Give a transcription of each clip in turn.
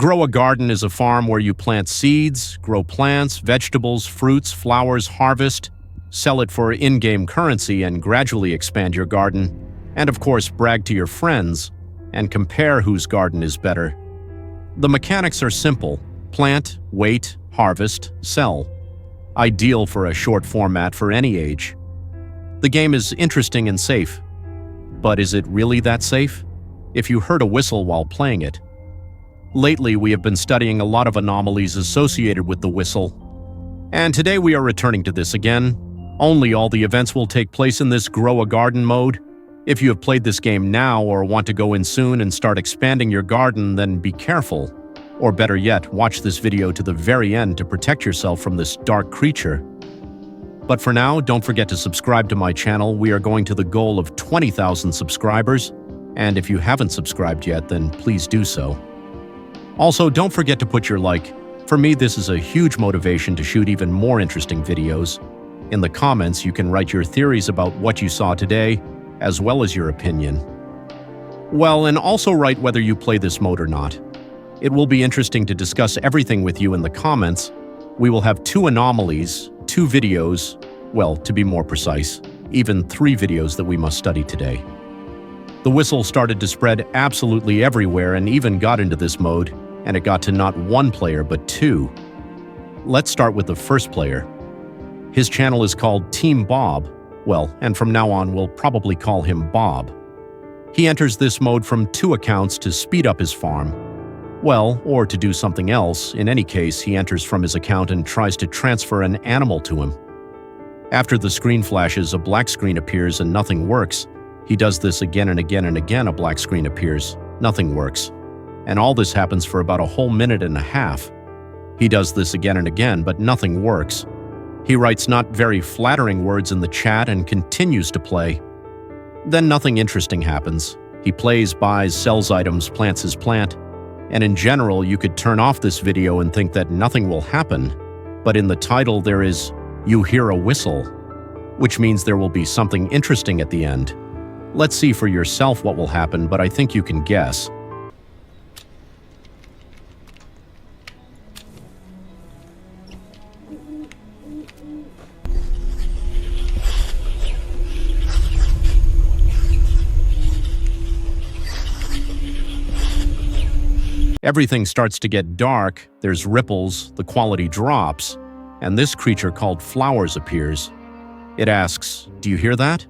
Grow a garden is a farm where you plant seeds, grow plants, vegetables, fruits, flowers, harvest, sell it for in-game currency and gradually expand your garden, and of course brag to your friends and compare whose garden is better. The mechanics are simple: plant, wait, harvest, sell. Ideal for a short format for any age. The game is interesting and safe. But is it really that safe? If you heard a whistle while playing it. Lately, we have been studying a lot of anomalies associated with the whistle. And today we are returning to this again. Only all the events will take place in this Grow a Garden mode. If you have played this game now or want to go in soon and start expanding your garden, then be careful. Or better yet, watch this video to the very end to protect yourself from this dark creature. But for now, don't forget to subscribe to my channel. We are going to the goal of 20,000 subscribers. And if you haven't subscribed yet, then please do so. Also, don't forget to put your like. For me, this is a huge motivation to shoot even more interesting videos. In the comments, you can write your theories about what you saw today, as well as your opinion. Well, and also write whether you play this mode or not. It will be interesting to discuss everything with you in the comments. We will have 2 anomalies, 2 videos, well, to be more precise, even 3 videos that we must study today. The whistle started to spread absolutely everywhere and even got into this mode, and it got to not 1 player but 2. Let's start with the first player. His channel is called Team Bob. Well, and from now on we'll probably call him Bob. He enters this mode from 2 accounts to speed up his farm. Well, or to do something else. In any case, he enters from his account and tries to transfer an animal to him. After the screen flashes, a black screen appears and nothing works. He does this again and again and again. A black screen appears. Nothing works. And all this happens for about a whole minute and a half. He does this again and again, but nothing works. He writes not very flattering words in the chat and continues to play. Then nothing interesting happens. He plays, buys, sells items, plants his plant. And in general, you could turn off this video and think that nothing will happen. But in the title there is, "You hear a whistle," which means there will be something interesting at the end. Let's see for yourself what will happen, but I think you can guess. Everything starts to get dark, there's ripples, the quality drops, and this creature called Flowers appears. It asks, "Do you hear that?"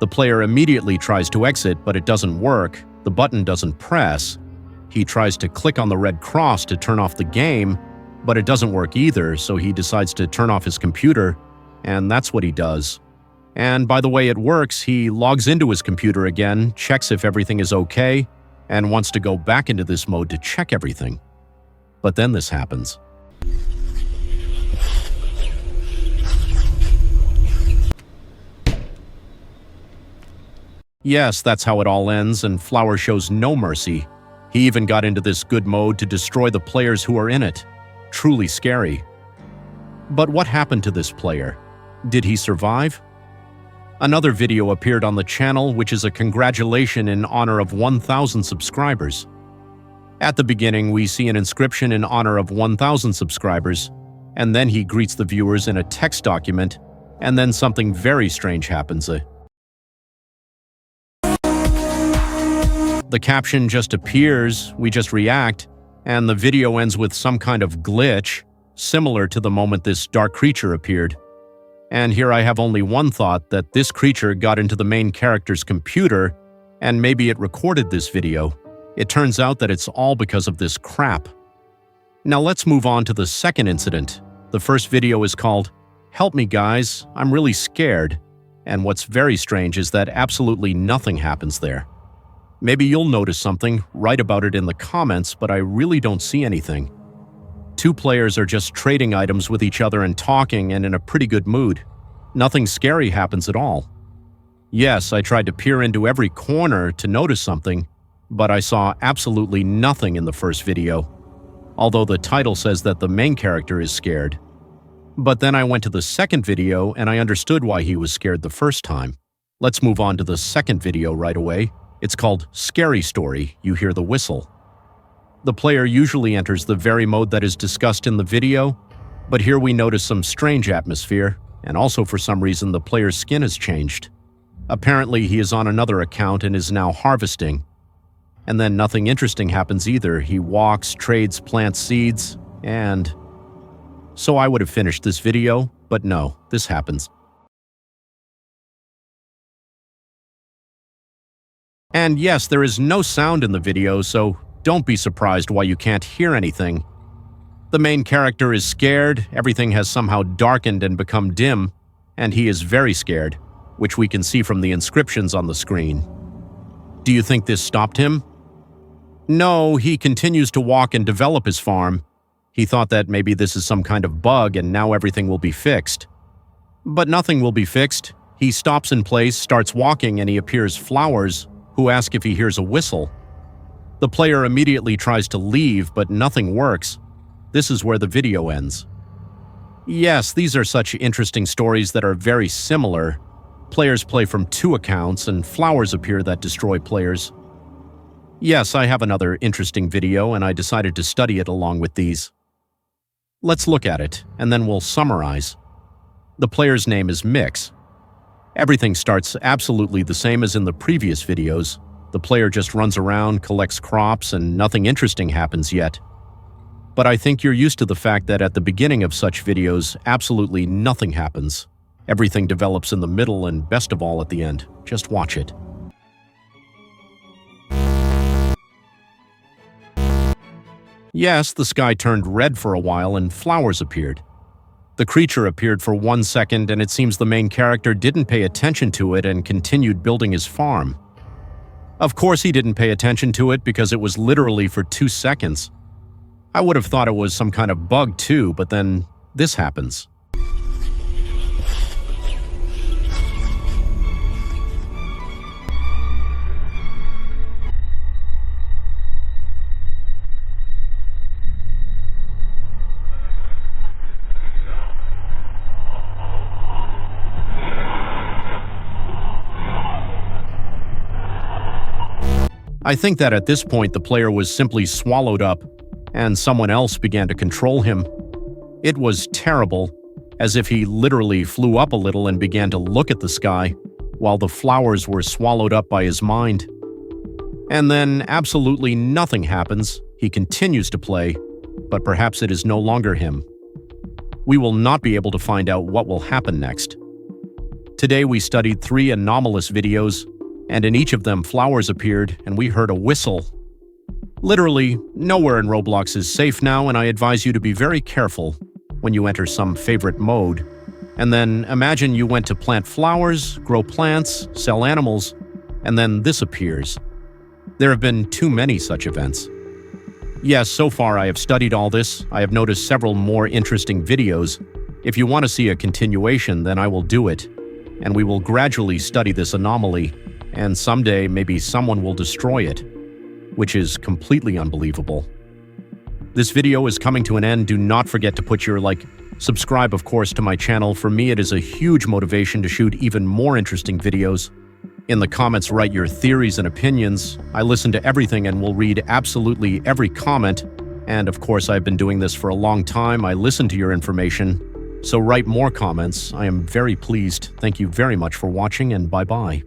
The player immediately tries to exit, but it doesn't work. The button doesn't press. He tries to click on the red cross to turn off the game, but it doesn't work either, so he decides to turn off his computer, and that's what he does. And by the way it works, he logs into his computer again, checks if everything is okay, and wants to go back into this mode to check everything. But then this happens. Yes, that's how it all ends, and Flower shows no mercy. He even got into this good mode to destroy the players who are in it. Truly scary. But what happened to this player? Did he survive? Another video appeared on the channel, which is a congratulation in honor of 1,000 subscribers. At the beginning, we see an inscription in honor of 1,000 subscribers, and then he greets the viewers in a text document, and then something very strange happens. The caption just appears, we just react, and the video ends with some kind of glitch, similar to the moment this dark creature appeared. And here I have only one thought, that this creature got into the main character's computer, and maybe it recorded this video. It turns out that it's all because of this crap. Now let's move on to the second incident. The first video is called, "Help me guys, I'm really scared." And what's very strange is that absolutely nothing happens there. Maybe you'll notice something, write about it in the comments, but I really don't see anything. 2 players are just trading items with each other and talking and in a pretty good mood. Nothing scary happens at all. Yes, I tried to peer into every corner to notice something, but I saw absolutely nothing in the first video, although the title says that the main character is scared. But then I went to the second video and I understood why he was scared the first time. Let's move on to the second video right away. It's called Scary Story, You Hear the Whistle. The player usually enters the very mode that is discussed in the video, but here we notice some strange atmosphere, and also for some reason the player's skin has changed. Apparently he is on another account and is now harvesting. And then nothing interesting happens either. He walks, trades, plants seeds, and... So I would have finished this video, but no, this happens. And yes, there is no sound in the video, so don't be surprised why you can't hear anything. The main character is scared, everything has somehow darkened and become dim, and he is very scared, which we can see from the inscriptions on the screen. Do you think this stopped him? No, he continues to walk and develop his farm. He thought that maybe this is some kind of bug and now everything will be fixed. But nothing will be fixed. He stops in place, starts walking, and he appears flowers, who ask if he hears a whistle. The player immediately tries to leave, but nothing works. This is where the video ends. Yes, these are such interesting stories that are very similar. Players play from 2 accounts, and flowers appear that destroy players. Yes, I have another interesting video, and I decided to study it along with these. Let's look at it, and then we'll summarize. The player's name is Mix. Everything starts absolutely the same as in the previous videos. The player just runs around, collects crops, and nothing interesting happens yet. But I think you're used to the fact that at the beginning of such videos, absolutely nothing happens. Everything develops in the middle and best of all at the end. Just watch it. Yes, the sky turned red for a while and flowers appeared. The creature appeared for 1 second and it seems the main character didn't pay attention to it and continued building his farm. Of course he didn't pay attention to it because it was literally for 2 seconds. I would have thought it was some kind of bug too, but then this happens. I think that at this point the player was simply swallowed up, and someone else began to control him. It was terrible, as if he literally flew up a little and began to look at the sky, while the flowers were swallowed up by his mind. And then absolutely nothing happens, he continues to play, but perhaps it is no longer him. We will not be able to find out what will happen next. Today we studied 3 anomalous videos, and in each of them flowers appeared and we heard a whistle. Literally, nowhere in Roblox is safe now, and I advise you to be very careful when you enter some favorite mode. And then imagine you went to plant flowers, grow plants, sell animals, and then this appears. There have been too many such events. Yes, so far I have studied all this. I have noticed several more interesting videos. If you want to see a continuation, then I will do it. And we will gradually study this anomaly, and someday maybe someone will destroy it, which is completely unbelievable. This video is coming to an end. Do not forget to put your like. Subscribe, of course, to my channel. For me, it is a huge motivation to shoot even more interesting videos. In the comments, write your theories and opinions. I listen to everything and will read absolutely every comment. And of course, I've been doing this for a long time. I listen to your information. So write more comments. I am very pleased. Thank you very much for watching, and bye-bye.